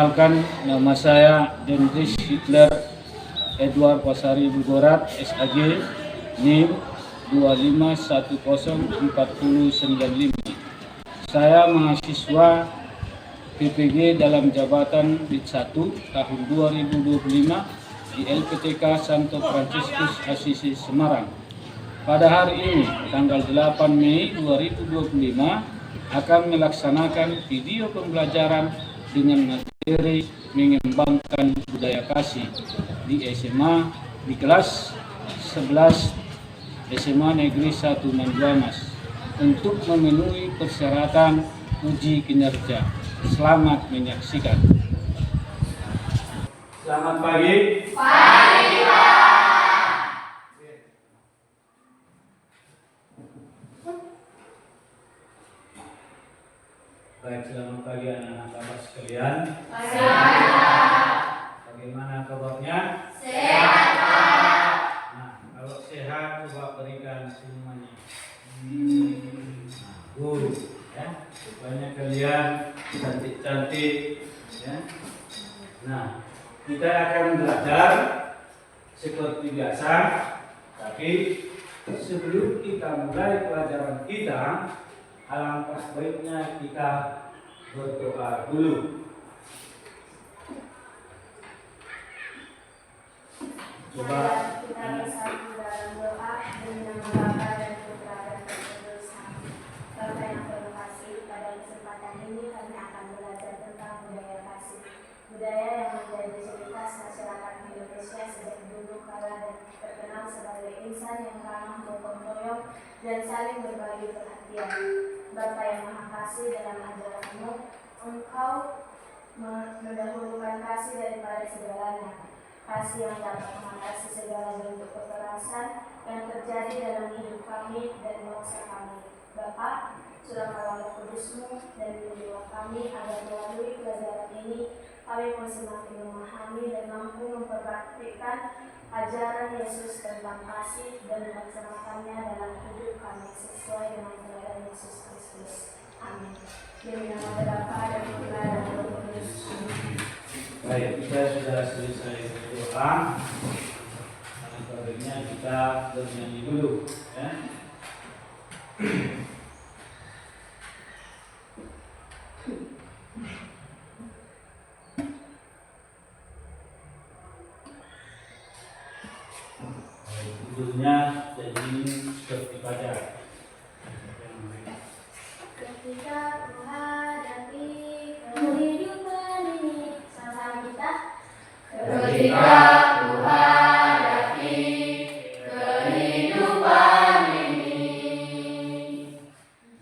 Perkenalkan, nama saya Dendris Hitler Edward Pasari Bugorat, SAG, NIM 2510495. Saya mahasiswa PPG dalam jabatan Dit 1 tahun 2025 di LPTK Santo Fransiskus Assisi Semarang. Pada hari ini, tanggal 8 Mei 2025, akan melaksanakan video pembelajaran dengan materi mengembangkan budaya kasih di SMA di kelas 11 SMA Negeri 1 Manduamas untuk memenuhi persyaratan uji kinerja. Selamat menyaksikan. Selamat pagi. Pagi, Pak. Baik, selamat pagi anak-anak Bapak sekalian. Sehat. Bagaimana kabarnya? Sehat, Pak. Nah, kalau sehat coba berikan semuanya. Good, ya. Rupanya kalian cantik-cantik, ya. Nah, kita akan belajar seperti biasa, tapi sebelum kita mulai pelajaran kita, alangkah baiknya kita berdoa dulu. Coba kita bersatu dalam doa dengan nama Bapa dan Putra dan Roh Kudus. Bapa yang penuh kasih, pada kesempatan ini kami akan belajar tentang budaya kasih, budaya yang menjadi ciri khas masyarakat Indonesia sejak dulu kala dan terkenal sebagai insan yang ramah gotong royong dan saling berbagi perhatian. Bapa yang Maha Kasih, dalam ajaran-Mu, Engkau mendahulukan kasih daripada segalanya. Kasih yang dapat mengatasi segala bentuk kekerasan yang terjadi dalam hidup kami dan bangsa kami. Bapa, curahkanlah Roh Kudus-Mu dan bimbinglah kami agar melalui pelajaran ini kami pun semakin memahami dan mampu memperhatikan ajaran Yesus tentang kasih dan melaksanakannya dalam hidup kami sesuai dengan teladan Yesus Kristus. Amin. Demi nama Bapa dan Putra dan Roh Kudus. baik, kita sudah selesai berdoa. Selanjutnya kita bernyanyi dulu, ya. Judulnya jadi seperti pacar. Ketika menghadapi kehidupan ini, sama kita. Ketika ku hadapi kehidupan ini,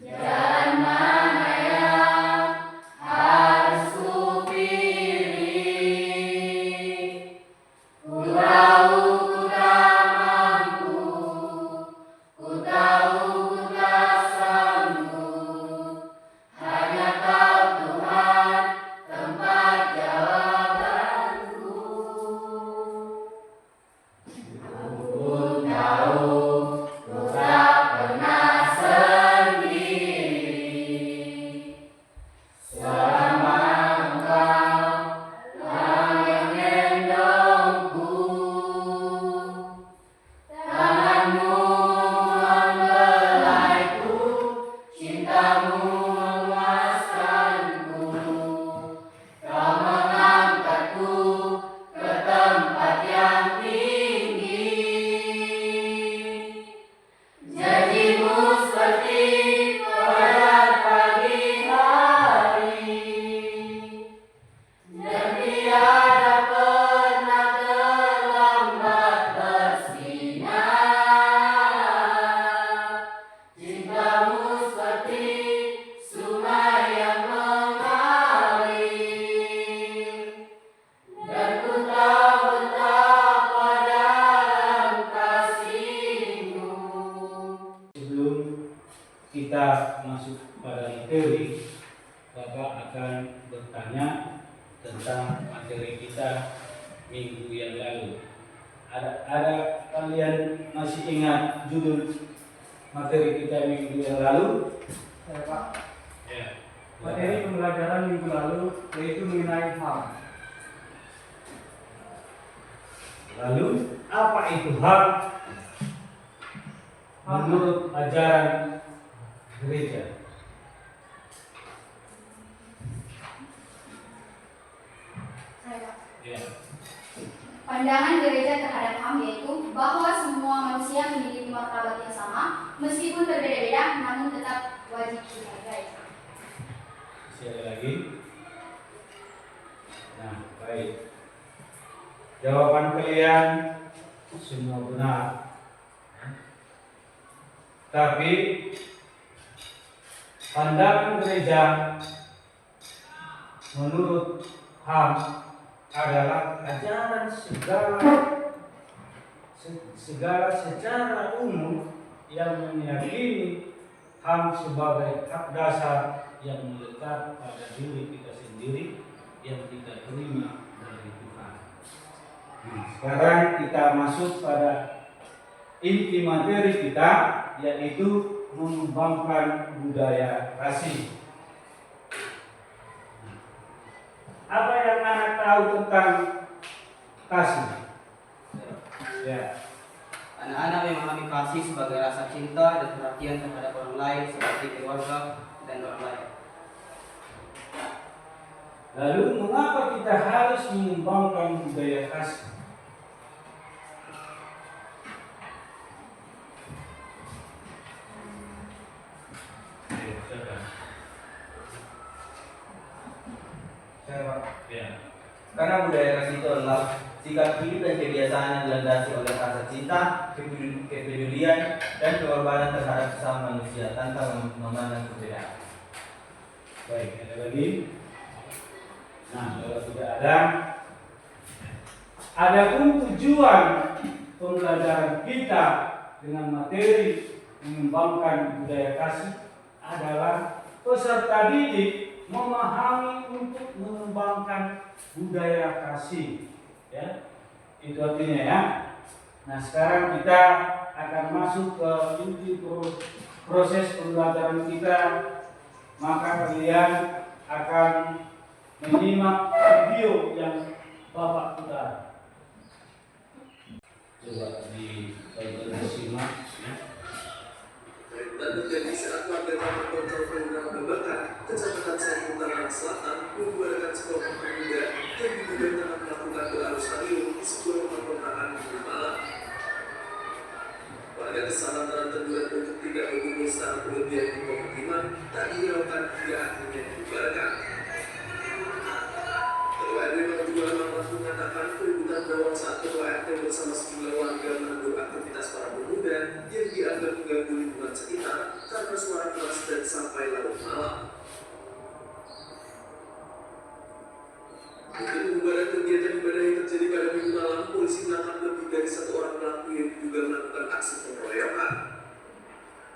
jalan mana yang harus ku pilih? Ku tahu ku tak mampu, ku tahu ku tak sanggup. Hanya Kau Tuhan tempat jawabanku. Aku tahu ku tak pernah sendiri. Selama Engkau telah menggendongku, tanganmu membelaiku, cintamu memuaskanku. Kau mengangkatku ke tempat yang tinggi. Janjimu seperti fajar pagi hari, dan tiada pernah terlambat bersinar. Cintamu seperti sungai yang mengalir, dan ku tahu betapa dalam kasih-Mu. Sebelum kita masuk pada materi, Bapak akan bertanya tentang materi kita minggu yang lalu. Ada kalian masih ingat judul materi kita minggu yang lalu? Pak. Ya. materi pembelajaran minggu lalu, yaitu mengenai HAM. Lalu apa itu HAM menurut ajaran gereja? Ya. Pandangan gereja terhadap HAM yaitu bahwa semua manusia memiliki martabat yang sama, meskipun berbeda-beda, namun tetap wajib dihargai. Masih ada lagi? Nah, baik. Jawaban kalian semua benar. Tapi pandangan gereja menurut HAM adalah ajaran segala secara umum yang meyakini HAM sebagai hak dasar yang melekat pada diri kita sendiri yang kita terima dari Tuhan. Nah, sekarang kita masuk pada inti materi kita, yaitu mengembangkan budaya kasih. Apa yang anak tahu tentang kasih? Ya. Anak-anak memahami kasih sebagai rasa cinta dan perhatian terhadap orang lain seperti keluarga dan orang lain. Lalu mengapa kita harus mengembangkan budaya kasih? Ya. Karena budaya kasih itu adalah sikap hidup dan kebiasaan yang dilandasi oleh rasa cinta, kepedulian, dan pengorbanan terhadap sesama manusia tanpa memandang perbedaan. Baik, ada lagi? Nah, kalau tidak ada pun tujuan pembelajaran kita dengan materi mengembangkan budaya kasih adalah peserta didik memahami untuk mengembangkan budaya kasih, ya. Itu artinya ya. Nah, sekarang kita akan masuk ke inti proses pembelajaran kita. Maka kalian akan menyimak video yang Bapak putar. Coba disimak, ya. Dan menjadi saat warga Kampung Kontrol Pemuda Babakan, Kecamatan Sampung Tangerang Selatan, membubarkan sebuah pemuda yang diduga tengah melakukan berarus stadium di sebuah rumah kontrakan Minggu malam. Warga kesal lantaran teguran untuk tidak berkumpul secara berlebihan di pemukiman tak dihiraukan hingga akhirnya dibubarkan. Ketua RW 02 Mampang mengatakan keributan berawal saat Ketua RT bersama sejumlah warga menegur aktivitas para pemuda yang dianggap mengganggu lingkungan sekitar karena suara keras dan sampai larut malam. Untuk membubarkan kegiatan ibadah yang terjadi pada Minggu malam, polisi menangkap lebih dari 1 orang pelaku yang diduga melakukan aksi pengeroyokan.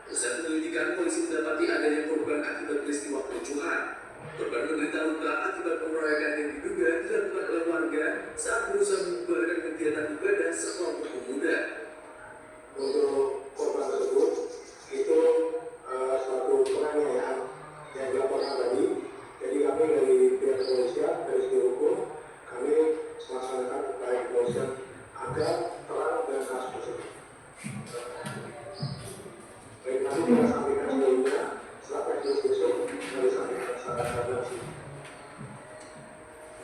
Usai penyelidikan, polisi mendapati adanya korban akibat peristiwa kericuhan. Korban menderita luka akibat pengeroyokan yang diduga dilakukan oleh warga saat berusaha membubarkan kegiatan ibadah sekelompok pemuda. Untuk korban tersebut itu suatu penganiayaan yang dilaporkan tadi. Jadi kami dari pihak kepolisian, dari segi hukum, kami melaksanakan upaya kepolisian agar terang dengan kasus tersebut. Baik, nanti kita sampaikan sebelumnya, setelah kasus besok kami sampaikan secara saksi.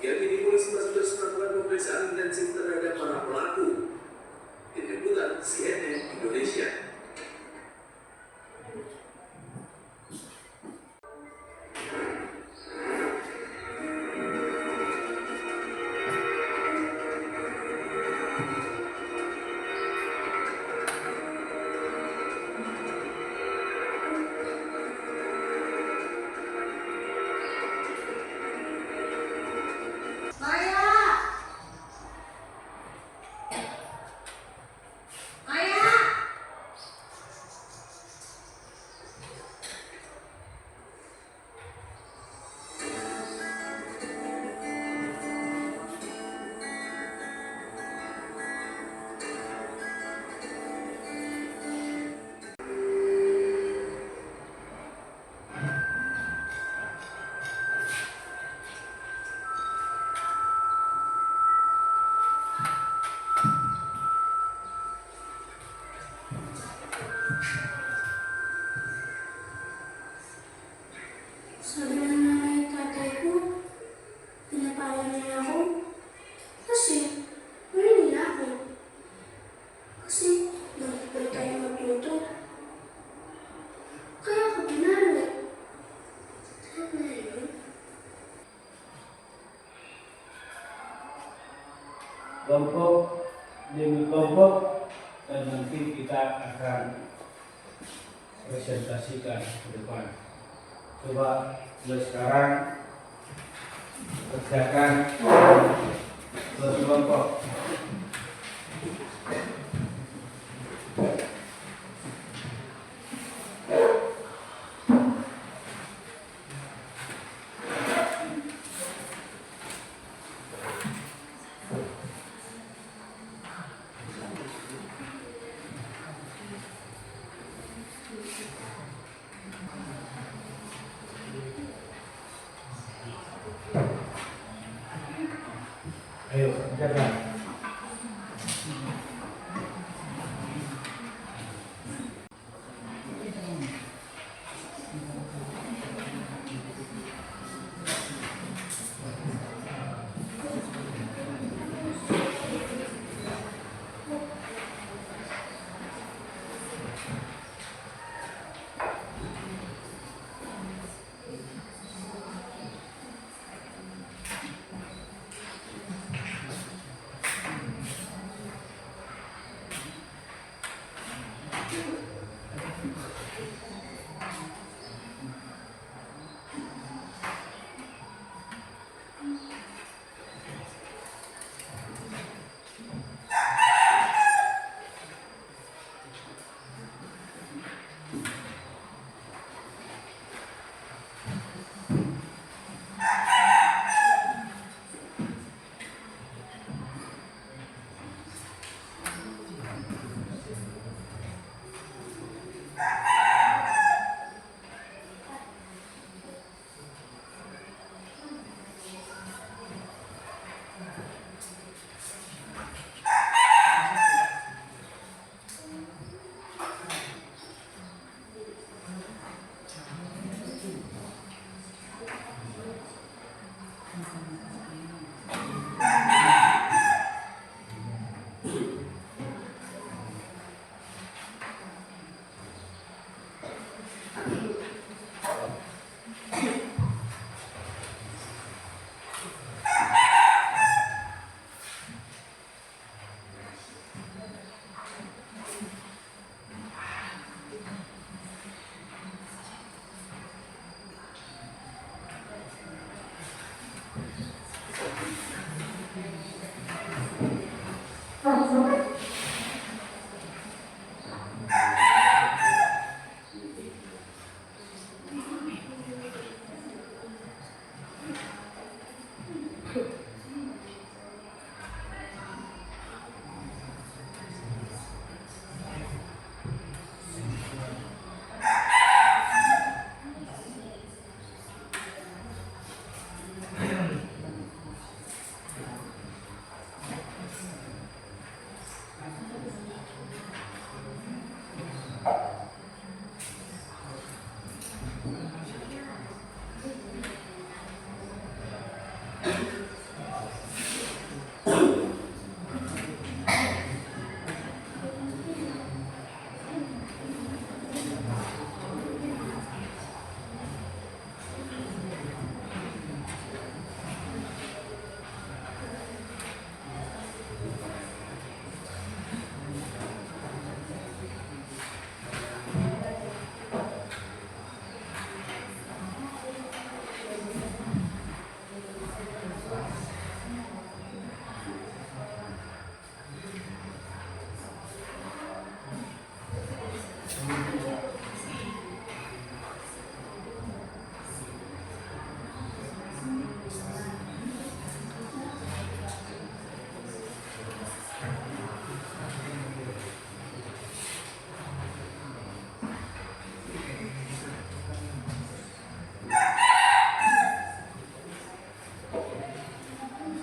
Hingga kini polisi masih terus melakukan pemeriksaan intensif terhadap para pelaku. Tim Liputan CNN Indonesia. Saudara naik kakekku, kenapa ayahnya aku? Kasih, ini aku. Kasih, berita yang waktu itu. Kayak aku benar nggak? Kelompok demi kelompok, dan nanti kita akan presentasikan ke depan. Coba mulai sekarang kerjakan berkelompok. Ayo, kerjakan.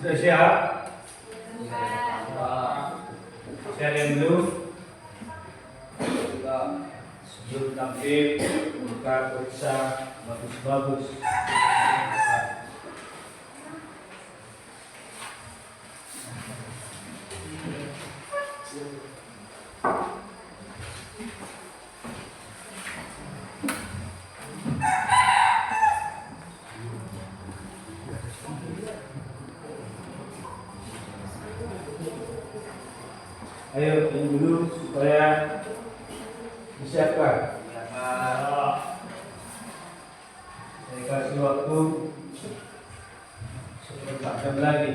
Sudah siap? Siap yang dulu? Sebelum tampil, buka periksa bagus-bagus. Ayo, yang dulu supaya disiapkan. Saya kasih waktu 4 jam lagi.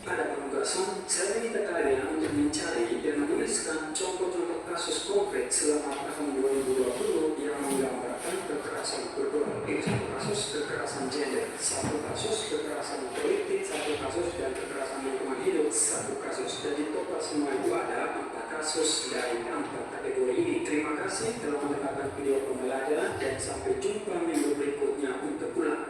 Ada penugasan, saya minta kalian untuk mencari dan menuliskan contoh-contoh kasus konkret selama tahun 2020 yang menggambarkan kekerasan berulang, satu kasus kekerasan gender, satu kasus kekerasan politik, satu kasus dan kekerasan lingkungan hidup, satu kasus. Jadi total semua itu ada 4 kasus dari 4 kategori ini. Terima kasih telah mendengarkan video pembelajaran dan sampai jumpa minggu berikutnya untuk pulang.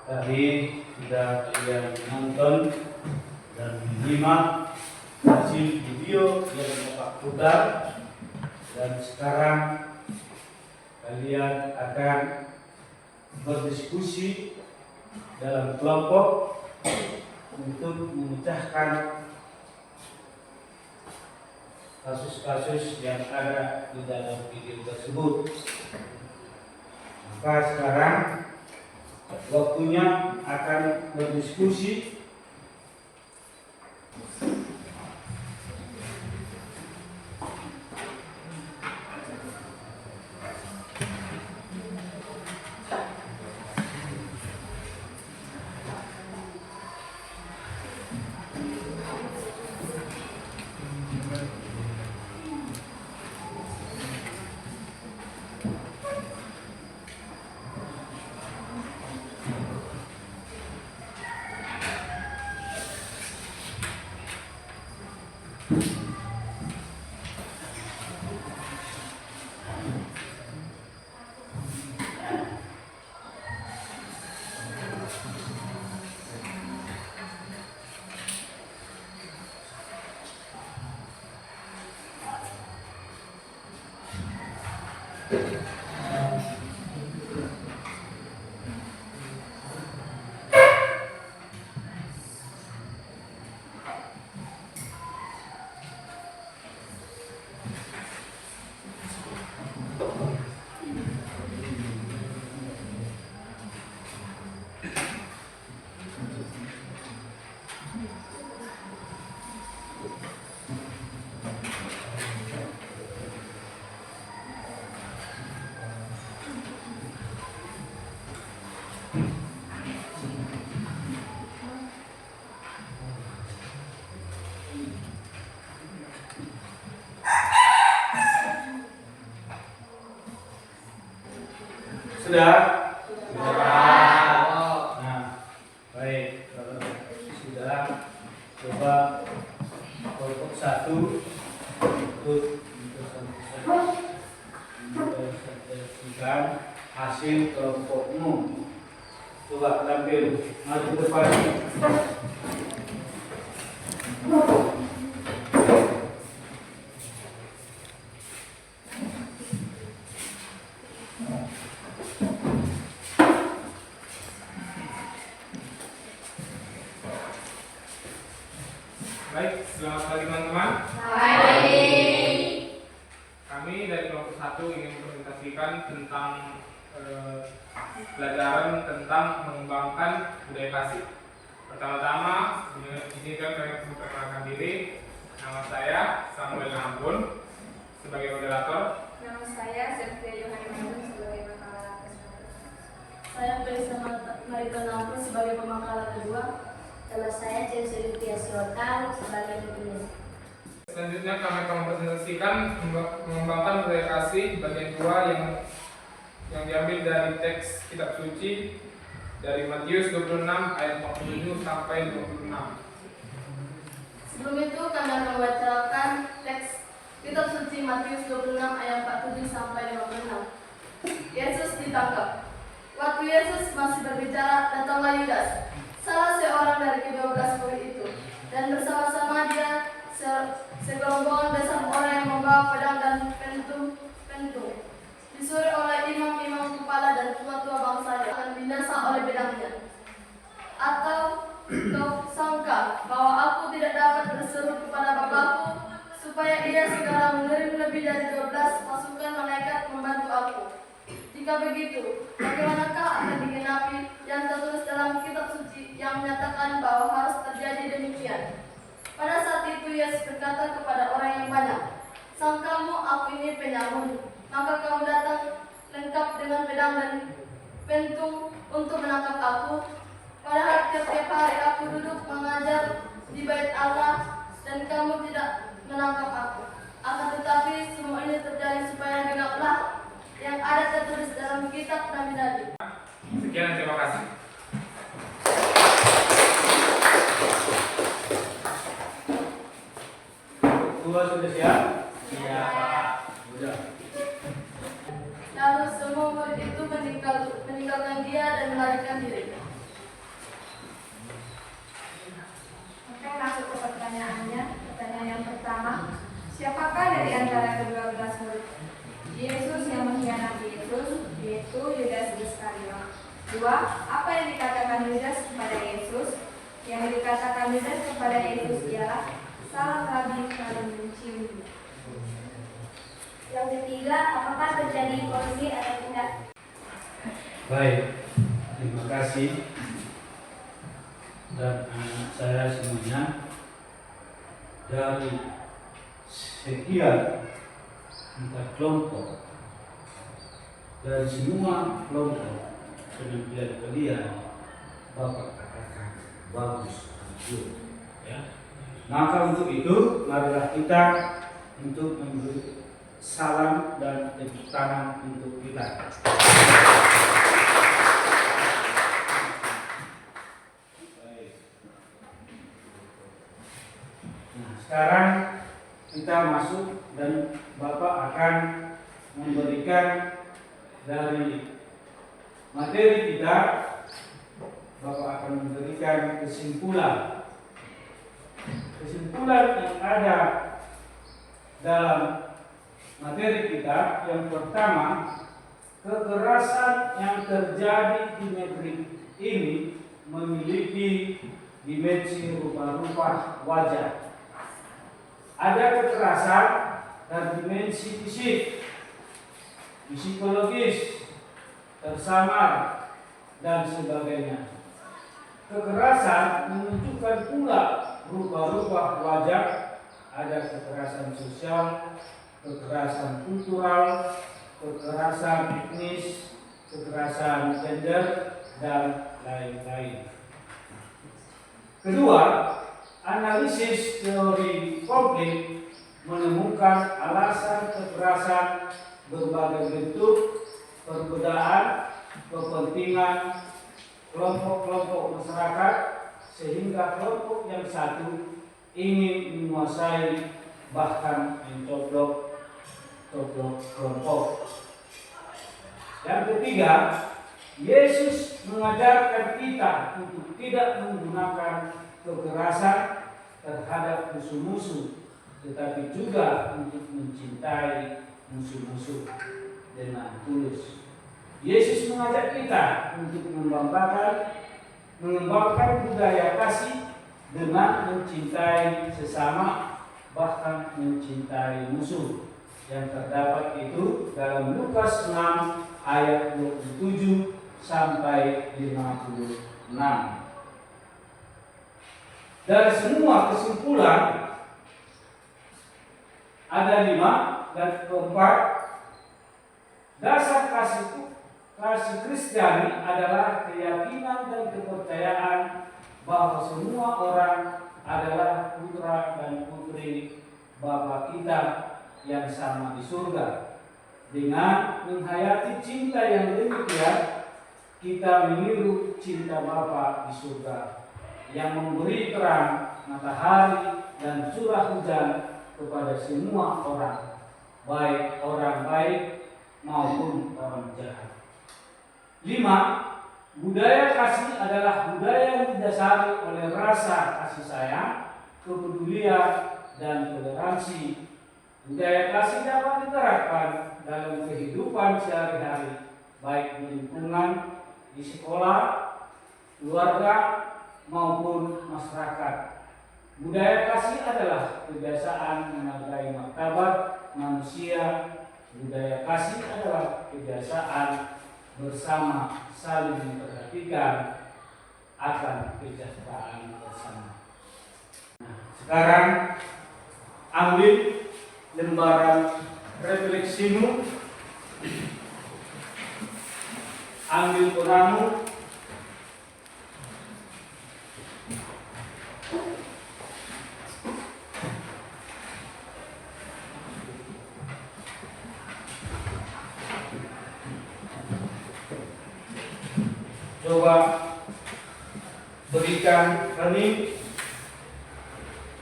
Tadi sudah kalian nonton dan menyimak hasil video yang Bapak putar, dan sekarang kalian akan berdiskusi dalam kelompok untuk memecahkan kasus-kasus yang ada di dalam video tersebut. Maka sekarang waktunya akan berdiskusi sudah. Nah, baik, kalau sudah, coba kelompok 1 untuk mempresentasikan hasil kelompokmu. Coba tampil, maju ke depan. Baik, selamat pagi teman-teman. Baik. Kami dari kelompok 1 ingin mempresentasikan tentang pelajaran tentang mengembangkan budaya kasih. Pertama-tama, izinkan kami memperkenalkan diri. Nama saya Samuel Ampun sebagai moderator. Nama saya Sylvia Yohani Mamun sebagai pemakalan kedua. Saya Felisa Marita Nampun sebagai pemakalan kedua. Nama saya Jensen Tiasiota sebagai penulis. Selanjutnya kami akan mempresentasikan mengembangkan budaya kasih bagian 2 yang diambil dari teks kitab suci dari Matius 26 ayat 47 sampai 26. Sebelum itu kami akan membacakan teks kitab suci Matius 26 ayat Yesus masih berbicara, datanglah Yudas, salah seorang dari ke-12 murid itu, dan bersama-sama dia segerombol besar orang yang membawa pedang dan pentung, disuruh oleh imam-imam kepala dan tua-tua bangsa yang akan binasa oleh pedangnya. Atau kau sangka bahwa aku tidak dapat berseru kepada Bapakku supaya ia segera mengirim lebih dari 12 pasukan malaikat membantu aku? Jika begitu, bagaimanakah akan digenapi yang tertulis dalam kitab suci yang menyatakan bahwa harus terjadi demikian? Pada saat itu Yesus berkata kepada orang yang banyak, "Sangkamu aku ini penyamun, maka kamu datang lengkap dengan pedang dan pentung untuk menangkap aku? Padahal tiap-tiap hari aku duduk mengajar di bait Allah dan kamu tidak menangkap aku. Akan tetapi semua ini terjadi supaya genaplah yang ada tertulis dalam kitab nabi-nabi." Sekian, terima kasih. Tua sudah siap? Iya, Pak. Sudah. Lalu semua murid itu meninggalkan dia dan melarikan diri. Oke, masuk ke pertanyaannya. Pertanyaan yang pertama, siapakah dari antara ke-12 murid Yesus yang mengkhianati Yesus, yaitu Yudas Iskariot? 2. Apa yang dikatakan Yudas kepada Yesus? Yang dikatakan Yudas kepada Yesus ialah, "Salam Rabi, kalau mencium." Yang ketiga, apakah terjadi korupsi atau tidak? Baik, terima kasih. Dan anak saya semuanya, dari sekian 4 kelompok, dari semua kelompok penampilan kalian, Bapak katakan bagus, ya. Maka untuk itu, marilah kita untuk memberi salam dan tepuk tangan untuk kita. Baik. Nah, sekarang kita masuk dan Bapak akan memberikan dari materi kita. Bapak akan memberikan kesimpulan yang ada dalam materi kita. Yang pertama, kekerasan yang terjadi di negeri ini memiliki dimensi rupa-rupa wajah. Ada kekerasan dan dimensi fisik, psikologis, tersamar, dan sebagainya. Kekerasan menunjukkan pula rupa-rupa wajah. Ada kekerasan sosial, kekerasan kultural, kekerasan etnis, kekerasan gender, dan lain-lain. Kedua, analisis teori konflik menemukan alasan kekerasan berbagai bentuk, perbedaan kepentingan kelompok-kelompok masyarakat, sehingga kelompok yang satu ingin menguasai, bahkan mencoblok kelompok. Yang ketiga, Yesus mengajarkan kita untuk tidak menggunakan kekerasan terhadap musuh-musuh, tetapi juga untuk mencintai musuh-musuh dengan tulus. Yesus mengajak kita untuk mengembangkan budaya kasih dengan mencintai sesama, bahkan mencintai musuh, yang terdapat itu dalam Lukas 6 ayat 27 sampai 56. Dari semua kesimpulan ada 5, dan keempat, dasar kasih Kristiani adalah keyakinan dan kepercayaan bahwa semua orang adalah putra dan putri Bapa kita yang sama di surga. Dengan menghayati cinta yang demikian, kita meniru cinta Bapa di surga yang memberi terang matahari dan curah hujan kepada semua orang, baik orang baik maupun orang jahat. 5. Budaya kasih adalah budaya yang didasari oleh rasa kasih sayang, kepedulian, dan toleransi. Budaya kasih dapat diterapkan dalam kehidupan sehari-hari, baik di lingkungan, di sekolah, keluarga, maupun masyarakat. Budaya kasih adalah kebiasaan menghargai martabat manusia. Budaya kasih adalah kebiasaan bersama saling memperhatikan akan kesejahteraan bersama. Nah, sekarang ambil lembaran refleksimu, ambil penamu, coba berikan kami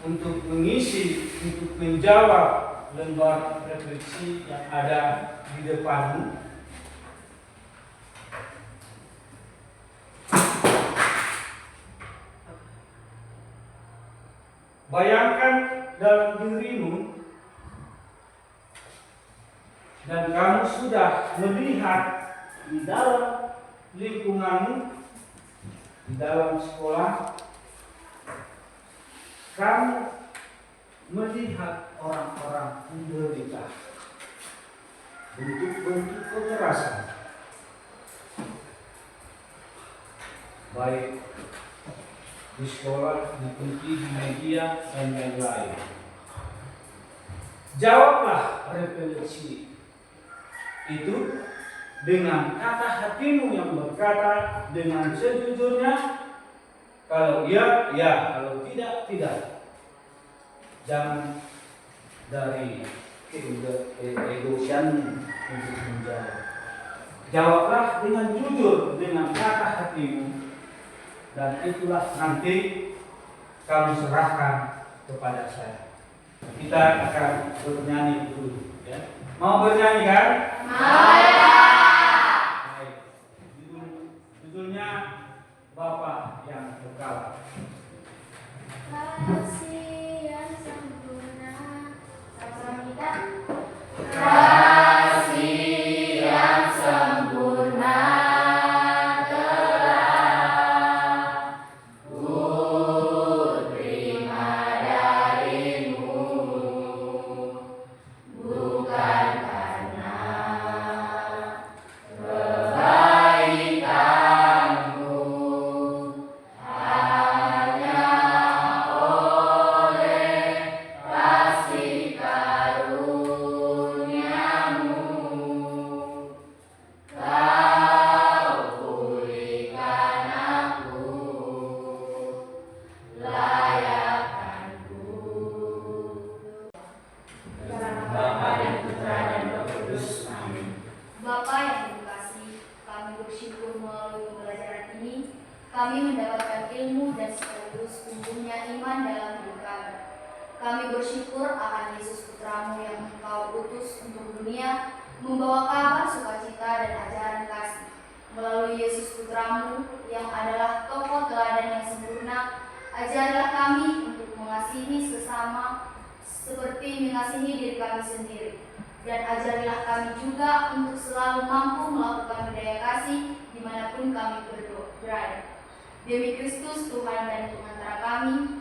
untuk mengisi, untuk menjawab lembar refleksi yang ada di depanmu. Bayangkan dalam dirimu dan kamu sudah melihat di dalam lingkunganmu, di dalam sekolah, kamu melihat orang-orang menderita bentuk-bentuk kekerasan, baik di sekolah, di TV, di media, dan lain-lain. Jawablah refleksi itu dengan kata hatimu yang berkata dengan sejujurnya. Kalau iya, ya. Kalau tidak, tidak. Jangan dari keegoisanmu untuk menjawab. Jawablah dengan jujur, dengan kata hatimu. Dan itulah nanti kamu serahkan kepada saya. Kita akan bernyanyi dulu. Ya. Mau bernyanyi kan? Judulnya Bapa yang Kekal. Kasih yang sempurna, sama kita. Kasih yang sempurna telah Kuterima darimu, bukan karena kebaikanmu, hanya oleh kasih karuniamu Kau pulihkan aku, layakkanku. Bapa dan Putra dan Roh Kudus. Amin. Bapa yang terkasih, kami bersyukur melalui pembelajaran ini, kami mendapatkan ilmu dan sekaligus tumbuhnya iman dalam hidup kami. Kami bersyukur akan Yesus Putramu yang Engkau utus untuk dunia, membawa kabar sukacita dan ajaran kasih. Melalui Yesus Putramu yang adalah tokoh teladan yang sempurna, ajarilah kami untuk mengasihi sesama seperti mengasihi diri kami sendiri. Dan ajarilah kami juga untuk selalu mampu melakukan budaya kasih dimanapun kami berada. Demi Kristus Tuhan dan Pengantar kami,